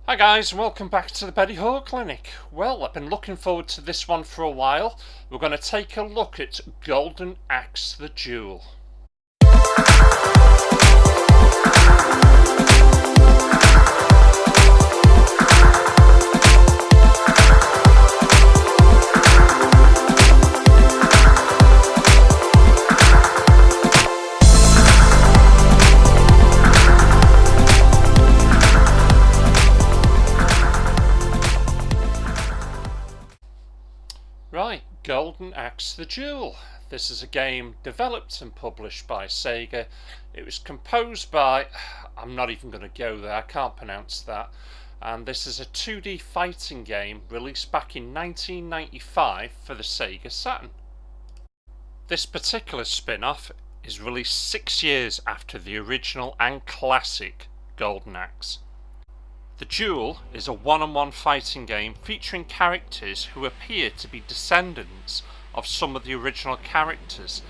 Hi guys, and welcome back to the Betty Hall Clinic. Well, I've been looking forward to this one for a while. We're going to take a look at Golden Axe The Duel. Right, Golden Axe The Duel. This is a game developed and published by Sega. It was composed by, I'm not even going to go there, I can't pronounce that. And this is a 2D fighting game released back in 1995 for the Sega Saturn. This particular spin-off is released 6 years after the original and classic Golden Axe. The Duel is a one-on-one fighting game featuring characters who appear to be descendants of some of the original characters.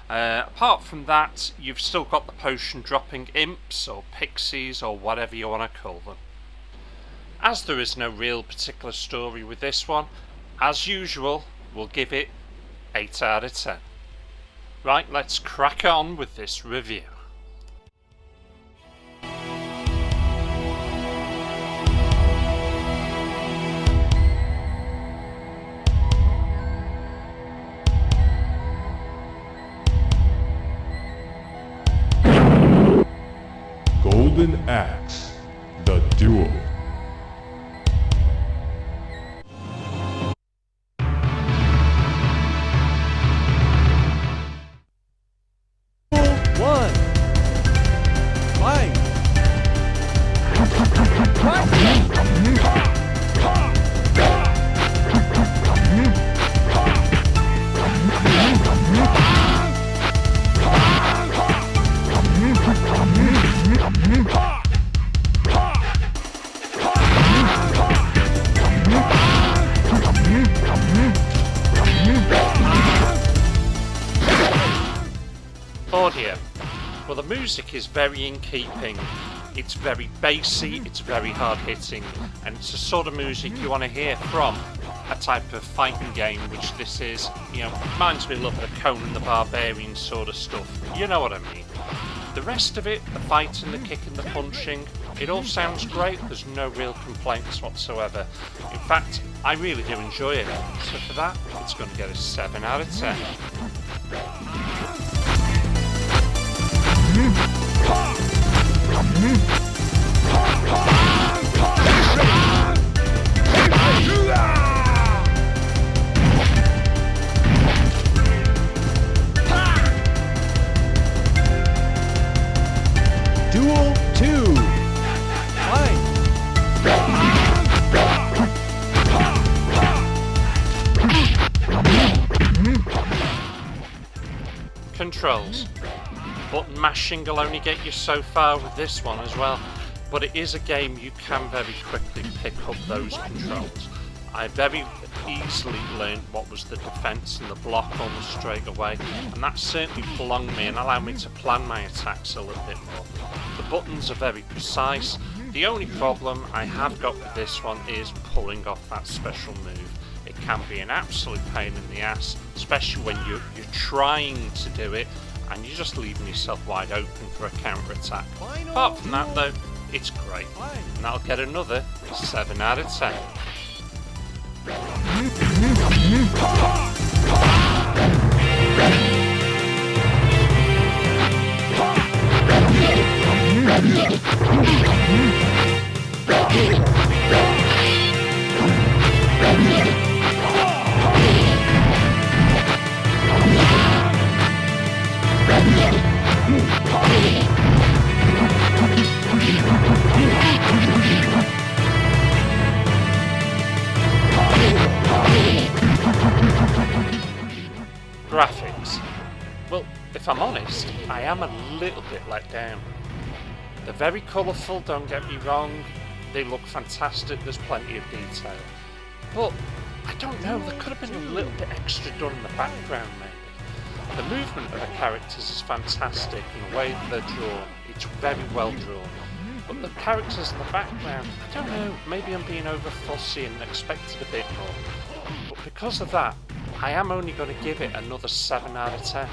Apart from that, you've still got the potion dropping imps or pixies or whatever you want to call them. As there is no real particular story with this one, as usual, we'll give it 8 out of 10. Right, let's crack on with this review. Golden Axe The Duel. One. Fight. Audio. Well, the music is very in keeping. It's very bassy, it's very hard hitting, and it's the sort of music you want to hear from a type of fighting game, which this is. You know, reminds me a little bit of Conan the Barbarian sort of stuff. You know what I mean. The rest of it, the fighting, the kicking, the punching, it all sounds great. There's no real complaints whatsoever. In fact, I really do enjoy it. So for that, it's going to get a 7 out of 10. Duel 2. Fight. Controls. Button mashing will only get you so far with this one as well, but it is a game you can very quickly pick up those controls. I very easily learned what was the defence and the block almost straight away, and that certainly flung me and allowed me to plan my attacks a little bit more. The buttons are very precise. The only problem I have got with this one is pulling off that special move. It can be an absolute pain in the ass, especially when you're trying to do it and you're just leaving yourself wide open for a counter attack. Apart from that though, it's great, and that'll get another 7 out of 10. Graphics. Well, if I'm honest, I am a little bit let down. They're very colourful, don't get me wrong, they look fantastic, there's plenty of detail. But, I don't know, there could have been a little bit extra done in the background maybe. The movement of the characters is fantastic in the way that they're drawn, it's very well drawn. But the characters in the background, I don't know, maybe I'm being over fussy and expected a bit more. But because of that, I am only going to give it another 7 out of 10.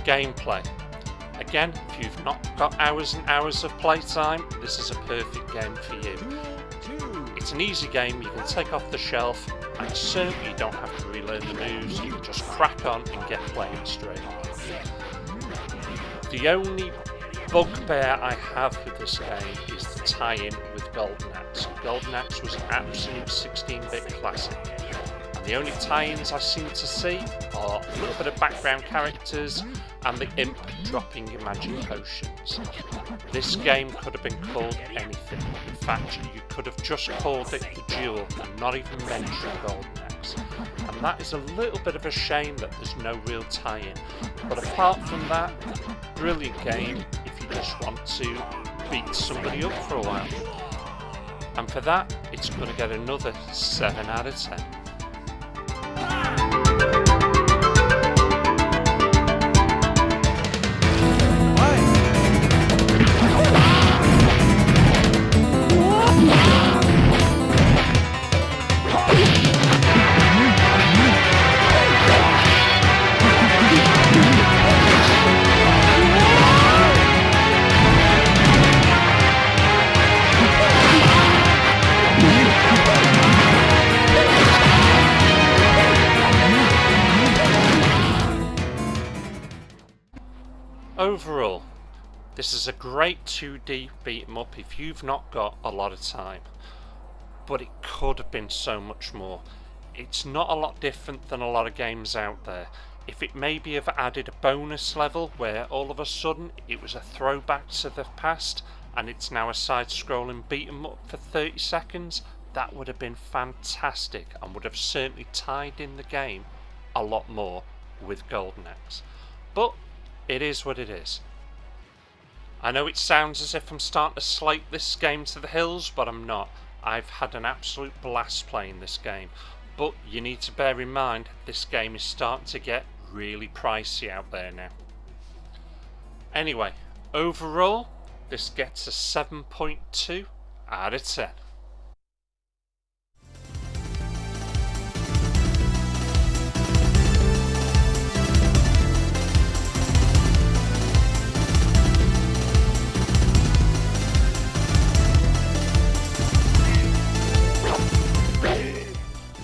Gameplay. Again, if you've not got hours and hours of playtime, this is a perfect game for you. It's an easy game you can take off the shelf, and certainly you don't have to relearn the moves, you can just crack on and get playing straight away. The only bugbear I have with this game is the tie-in with Golden Axe. Golden Axe was an absolute 16-bit classic. The only tie-ins I seem to see are a little bit of background characters and the imp dropping magic potions. This game could have been called anything. In fact, you could have just called it The Duel and not even mentioned Golden Axe. And that is a little bit of a shame that there's no real tie-in. But apart from that, brilliant game if you just want to beat somebody up for a while. And for that, it's going to get another 7 out of 10. Overall, this is a great 2D beat 'em up if you've not got a lot of time, but it could have been so much more. It's not a lot different than a lot of games out there. If it maybe have added a bonus level where all of a sudden it was a throwback to the past and it's now a side-scrolling beat 'em up for 30 seconds, that would have been fantastic and would have certainly tied in the game a lot more with Golden Axe. But it is what it is. I know it sounds as if I'm starting to slate this game to the hills, but I'm not. I've had an absolute blast playing this game. But you need to bear in mind, this game is starting to get really pricey out there now. Anyway, overall, this gets a 7.2 out of 10.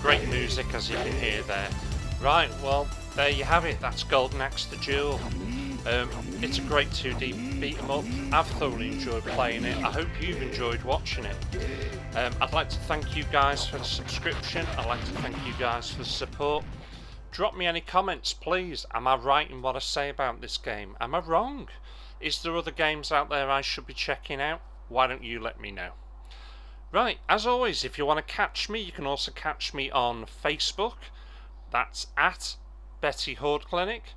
Great music, as you can hear there. Right, well, there you have it. That's Golden Axe The Duel. It's a great 2D beat 'em up. I've thoroughly enjoyed playing it. I hope you've enjoyed watching it. I'd like to thank you guys for the subscription. I'd like to thank you guys for the support. Drop me any comments, please. Am I right in what I say about this game? Am I wrong? Is there other games out there I should be checking out? Why don't you let me know? Right, as always, if you want to catch me, you can also catch me on Facebook. That's at Betty Horde Clinic.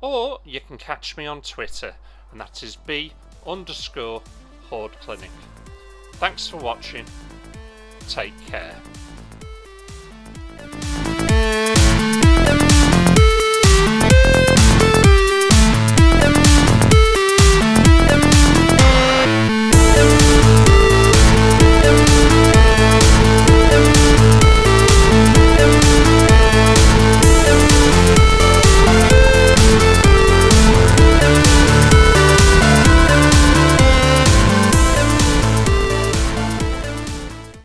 Or you can catch me on Twitter, and that is B_Horde Clinic. Thanks for watching. Take care.